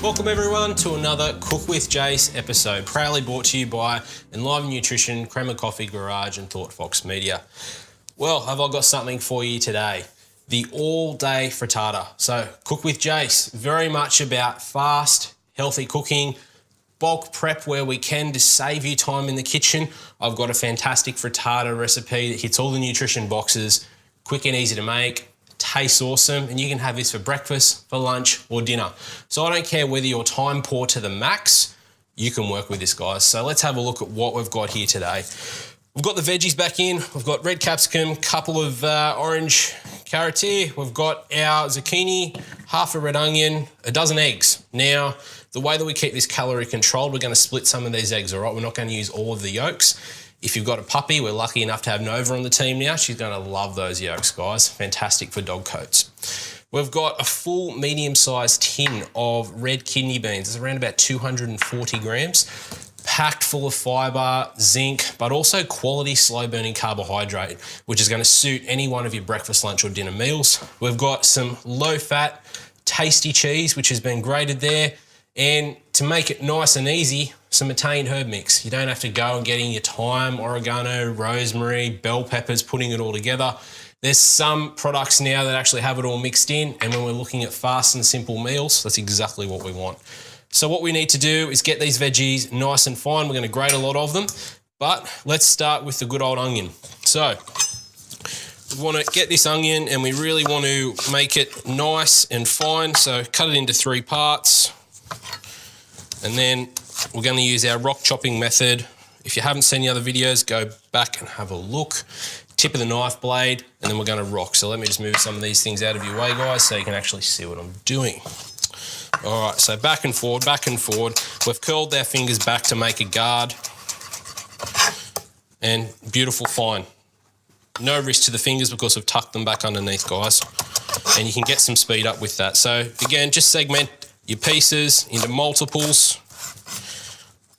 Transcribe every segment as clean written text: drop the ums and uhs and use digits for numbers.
Welcome everyone to another Cook with Jase episode, proudly brought to you by Enliven Nutrition, Crema Coffee Garage and Thought Fox Media. Well, have I got something for you today? The all-day frittata. So Cook with Jase, very much about fast, healthy cooking, bulk prep where we can to save you time in the kitchen. I've got a fantastic frittata recipe that hits all the nutrition boxes, quick and easy to make, tastes awesome, and you can have this for breakfast, for lunch, or dinner. So I don't care whether you're time poor to the max, you can work with this, guys. So let's have a look at what we've got here today. We've got the veggies back in. We've got red capsicum, couple of orange carrots here. We've got our zucchini, half a red onion, a dozen eggs. Now, the way that we keep this calorie controlled, we're going to split some of these eggs, all right? We're not going to use all of the yolks. If you've got a puppy, we're lucky enough to have Nova on the team now. She's going to love those yolks, guys. Fantastic for dog coats. We've got a full medium-sized tin of red kidney beans. It's around about 240 grams, packed full of fibre, zinc, but also quality slow-burning carbohydrate, which is going to suit any one of your breakfast, lunch, or dinner meals. We've got some low-fat, tasty cheese, which has been grated there. And to make it nice and easy, some Italian herb mix. You don't have to go and getting your thyme, oregano, rosemary, bell peppers, putting it all together. There's some products now that actually have it all mixed in, and when we're looking at fast and simple meals, that's exactly what we want. So what we need to do is get these veggies nice and fine. We're going to grate a lot of them, but let's start with the good old onion. So we want to get this onion and we really want to make it nice and fine. So cut it into 3 parts. And then we're going to use our rock chopping method. If you haven't seen the other videos, go back and have a look. Tip of the knife blade, and then we're going to rock. So let me just move some of these things out of your way, guys, so you can actually see what I'm doing. All right, so back and forward, back and forward. We've curled our fingers back to make a guard. And beautiful fine. No wrist to the fingers because we've tucked them back underneath, guys. And you can get some speed up with that. So again, just segment your pieces into multiples,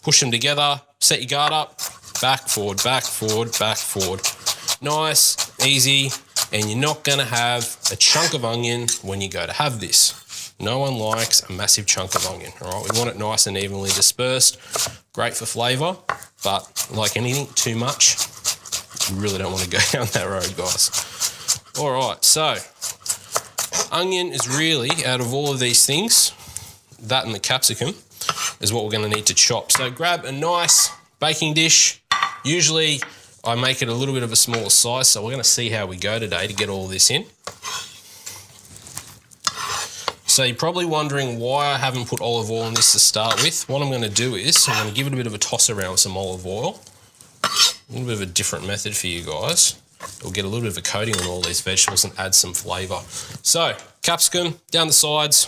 push them together, set your guard up, back, forward, back, forward, back, forward. Nice, easy, and you're not gonna have a chunk of onion when you go to have this. No one likes a massive chunk of onion, all right? We want it nice and evenly dispersed. Great for flavor, but like anything, too much, you really don't wanna go down that road, guys. All right, so onion is really, out of all of these things, that and the capsicum is what we're going to need to chop. So grab a nice baking dish. Usually I make it a little bit of a smaller size, so we're going to see how we go today to get all this in. So you're probably wondering why I haven't put olive oil in this to start with. What I'm going to do is I'm going to give it a bit of a toss around with some olive oil. A little bit of a different method for you guys. It'll get a little bit of a coating on all these vegetables and add some flavour. So capsicum down the sides.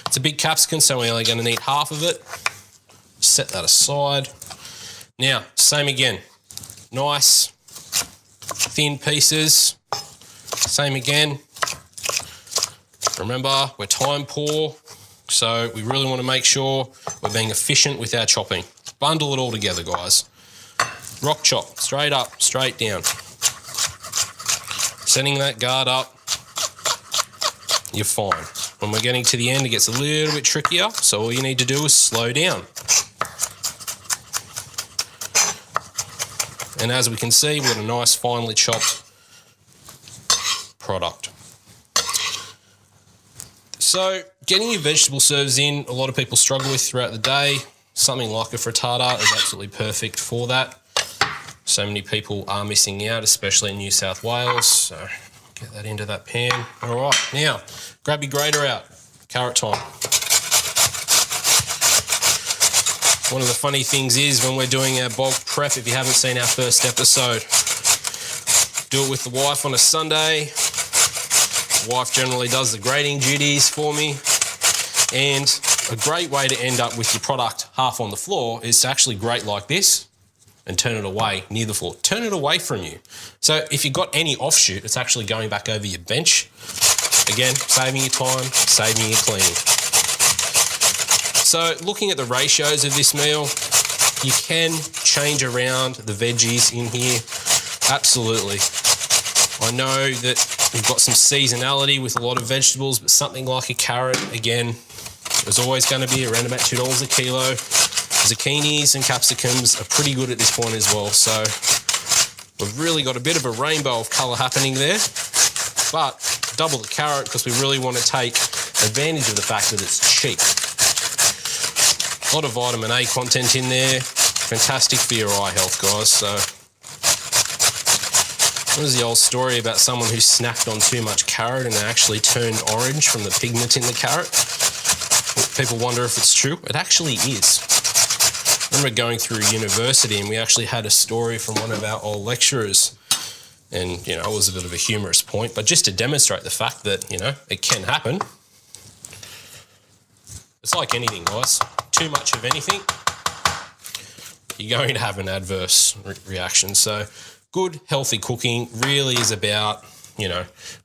It's a big capsicum, so we're only going to need half of it. Set that aside. Now, same again. Nice, thin pieces. Same again. Remember, we're time poor, so we really want to make sure we're being efficient with our chopping. Bundle it all together, guys. Rock chop, straight up, straight down. Setting that guard up, you're fine. When we're getting to the end, it gets a little bit trickier, so all you need to do is slow down. And as we can see, we've got a nice finely chopped product. So getting your vegetable serves in, a lot of people struggle with throughout the day. Something like a frittata is absolutely perfect for that. So many people are missing out, especially in New South Wales. So get that into that pan. All right, now grab your grater out. Carrot time. One of the funny things is when we're doing our bulk prep, if you haven't seen our first episode, do it with the wife on a Sunday. The wife generally does the grating duties for me. And a great way to end up with your product half on the floor is to actually grate like this and turn it away near the floor. Turn it away from you. So if you've got any offshoot, it's actually going back over your bench. Again, saving your time, saving your cleaning. So looking at the ratios of this meal, you can change around the veggies in here. Absolutely. I know that we've got some seasonality with a lot of vegetables, but something like a carrot, again, is always going to be around about $2 a kilo. Zucchinis and capsicums are pretty good at this point as well. So we've really got a bit of a rainbow of colour happening there, but double the carrot because we really want to take advantage of the fact that it's cheap. A lot of vitamin A content in there. Fantastic for your eye health, guys. So there's the old story about someone who snacked on too much carrot and it actually turned orange from the pigment in the carrot. People wonder if it's true. It actually is. I remember going through university and we actually had a story from one of our old lecturers, and it was a bit of a humorous point, but just to demonstrate the fact that it can happen. It's like anything, guys. Too much of anything, you're going to have an adverse reaction. So good, healthy cooking really is about,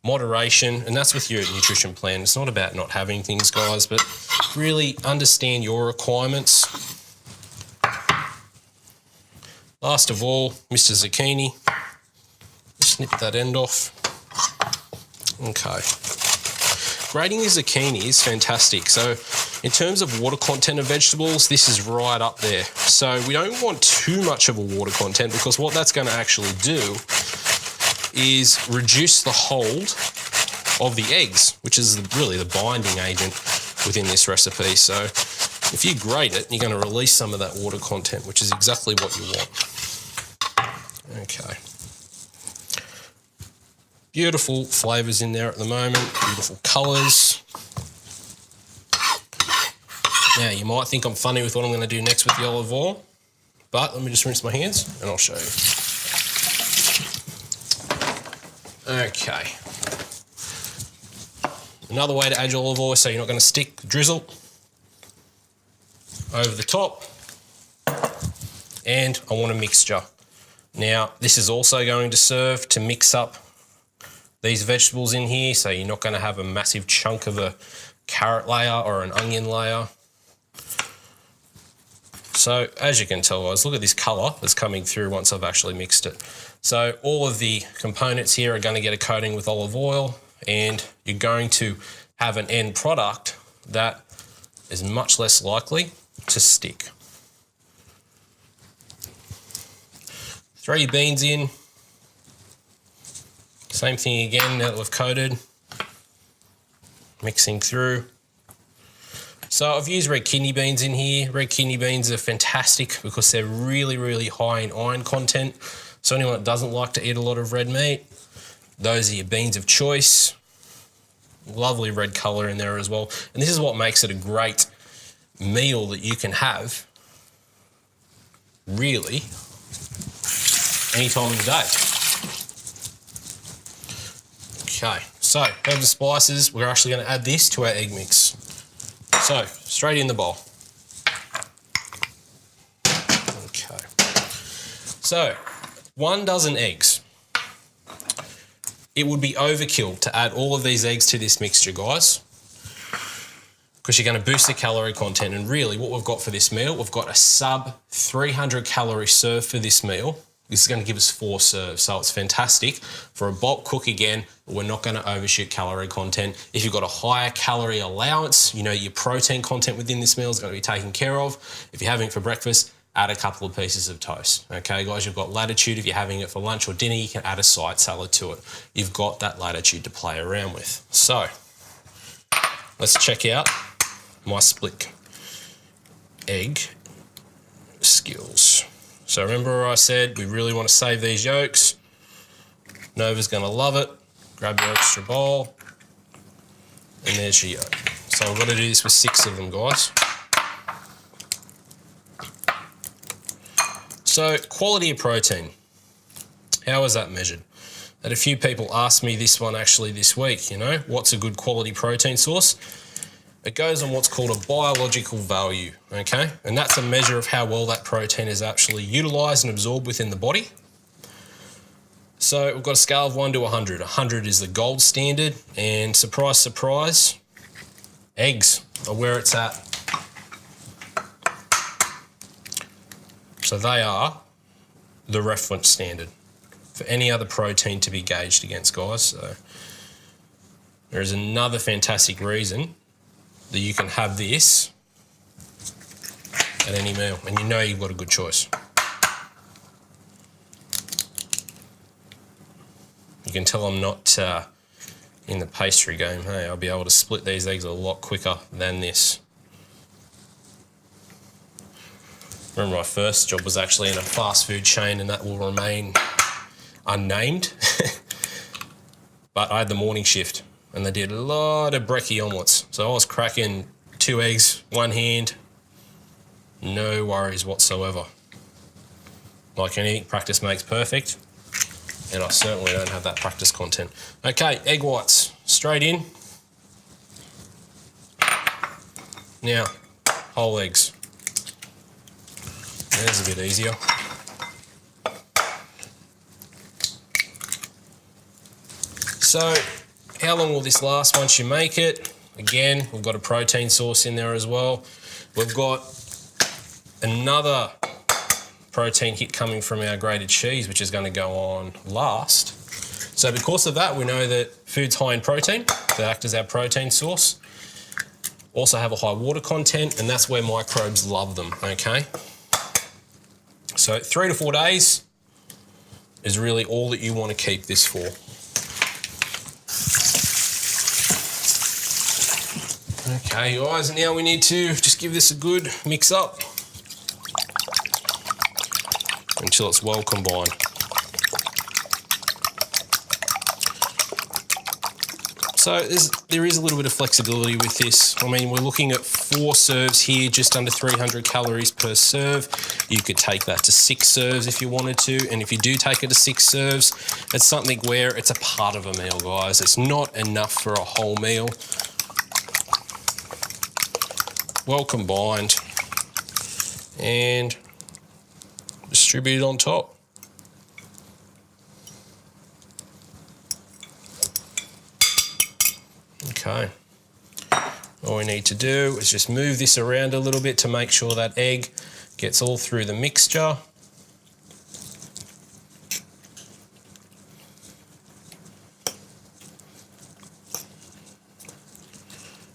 moderation, and that's with your nutrition plan. It's not about not having things, guys, but really understand your requirements. Last of all, Mr. Zucchini. Snip that end off. Okay. Grating the zucchini is fantastic. So in terms of water content of vegetables, this is right up there. So we don't want too much of a water content because what that's going to actually do is reduce the hold of the eggs, which is really the binding agent within this recipe. So if you grate it, you're going to release some of that water content, which is exactly what you want. Okay. Beautiful flavours in there at the moment, beautiful colours. Now, you might think I'm funny with what I'm going to do next with the olive oil, but let me just rinse my hands and I'll show you. Okay. Another way to add your olive oil so you're not going to stick, drizzle over the top. And I want a mixture. Now, this is also going to serve to mix up these vegetables in here, so you're not going to have a massive chunk of a carrot layer or an onion layer. So as you can tell, guys, look at this colour that's coming through once I've actually mixed it. So all of the components here are going to get a coating with olive oil, and you're going to have an end product that is much less likely to stick. Throw your beans in. Same thing again now that we've coated. Mixing through. So I've used red kidney beans in here. Red kidney beans are fantastic because they're really, really high in iron content. So anyone that doesn't like to eat a lot of red meat, those are your beans of choice. Lovely red colour in there as well. And this is what makes it a great meal that you can have, really, any time of the day. Okay, so herbs and spices, we're actually going to add this to our egg mix. So, straight in the bowl. Okay. So, 1 dozen eggs. It would be overkill to add all of these eggs to this mixture, guys, because you're going to boost the calorie content. And really what we've got for this meal, we've got a sub 300 calorie serve for this meal. This is going to give us 4 serves, so it's fantastic for a bulk cook again. We're not going to overshoot calorie content. If you've got a higher calorie allowance, your protein content within this meal is going to be taken care of. If you're having it for breakfast, add a couple of pieces of toast. Okay, guys, you've got latitude. If you're having it for lunch or dinner, you can add a side salad to it. You've got that latitude to play around with. So let's check out my split egg skills. So remember I said we really want to save these yolks. Nova's going to love it. Grab your extra bowl. And there's your yolk. So I've got to do this with 6 of them, guys. So quality of protein. How is that measured? Had a few people ask me this one actually this week, what's a good quality protein source? It goes on what's called a biological value, okay? And that's a measure of how well that protein is actually utilised and absorbed within the body. So we've got a scale of 1 to 100. 100 is the gold standard, and surprise, surprise, eggs are where it's at. So they are the reference standard for any other protein to be gauged against, guys. So there is another fantastic reason that you can have this at any meal, and you know you've got a good choice. You can tell I'm not in the pastry game. Hey, I'll be able to split these eggs a lot quicker than this. Remember, my first job was actually in a fast food chain, and that will remain unnamed. But I had the morning shift, and they did a lot of brekkie omelettes. So I was cracking 2 eggs, one hand, no worries whatsoever. Like anything, practice makes perfect, and I certainly don't have that practice content. Okay, egg whites, straight in. Now, whole eggs. There's a bit easier. So, how long will this last once you make it? Again, we've got a protein source in there as well. We've got another protein hit coming from our grated cheese, which is going to go on last. So because of that, we know that food's high in protein, that act as our protein source. Also have a high water content, and that's where microbes love them, okay? So 3 to 4 days is really all that you want to keep this for. Okay guys, now we need to just give this a good mix up until it's well combined. So there is a little bit of flexibility with this. I mean, we're looking at 4 serves here, just under 300 calories per serve. You could take that to 6 serves if you wanted to, and if you do take it to 6 serves, it's something where it's a part of a meal, guys. It's not enough for a whole meal. Well combined and distributed on top. Okay, all we need to do is just move this around a little bit to make sure that egg gets all through the mixture.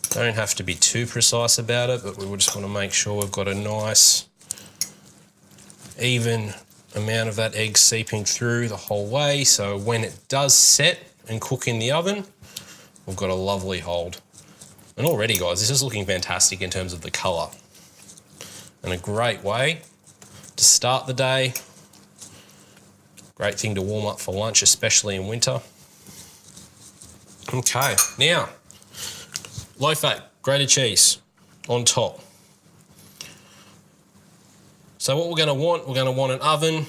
Don't have to be too precise about it, but we just want to make sure we've got a nice, even amount of that egg seeping through the whole way, so when it does set and cook in the oven, we've got a lovely hold. And already, guys, this is looking fantastic in terms of the colour. And a great way to start the day. Great thing to warm up for lunch, especially in winter. Okay, now, low fat, grated cheese on top. So what we're going to want an oven.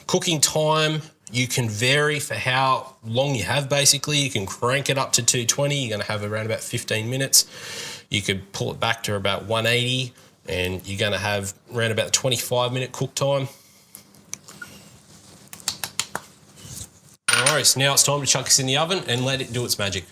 Cooking time, you can vary for how long you have, basically. You can crank it up to 220, you're going to have around about 15 minutes. You could pull it back to about 180, and you're going to have around about 25-minute cook time. All right, now it's time to chuck this in the oven and let it do its magic.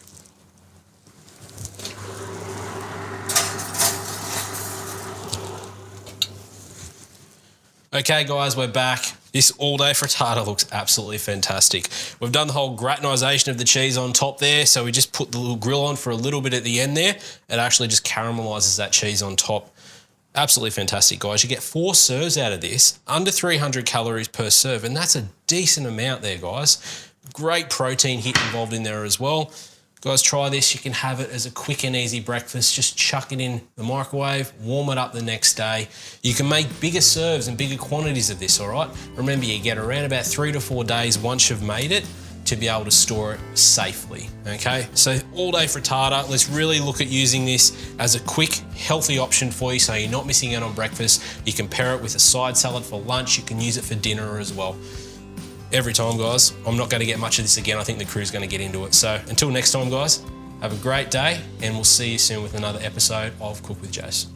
Okay guys, we're back. This all-day frittata looks absolutely fantastic. We've done the whole gratinisation of the cheese on top there, so we just put the little grill on for a little bit at the end there. It actually just caramelises that cheese on top. Absolutely fantastic, guys. You get 4 serves out of this, under 300 calories per serve, and that's a decent amount there, guys. Great protein hit involved in there as well. Guys, try this. You can have it as a quick and easy breakfast. Just chuck it in the microwave, warm it up the next day. You can make bigger serves and bigger quantities of this, all right? Remember, you get around about 3 to 4 days once you've made it to be able to store it safely, okay? So all day frittata, let's really look at using this as a quick, healthy option for you so you're not missing out on breakfast. You can pair it with a side salad for lunch. You can use it for dinner as well. Every time, guys. I'm not going to get much of this again. I think the crew's going to get into it. So until next time, guys, have a great day, and we'll see you soon with another episode of Cook with Jase.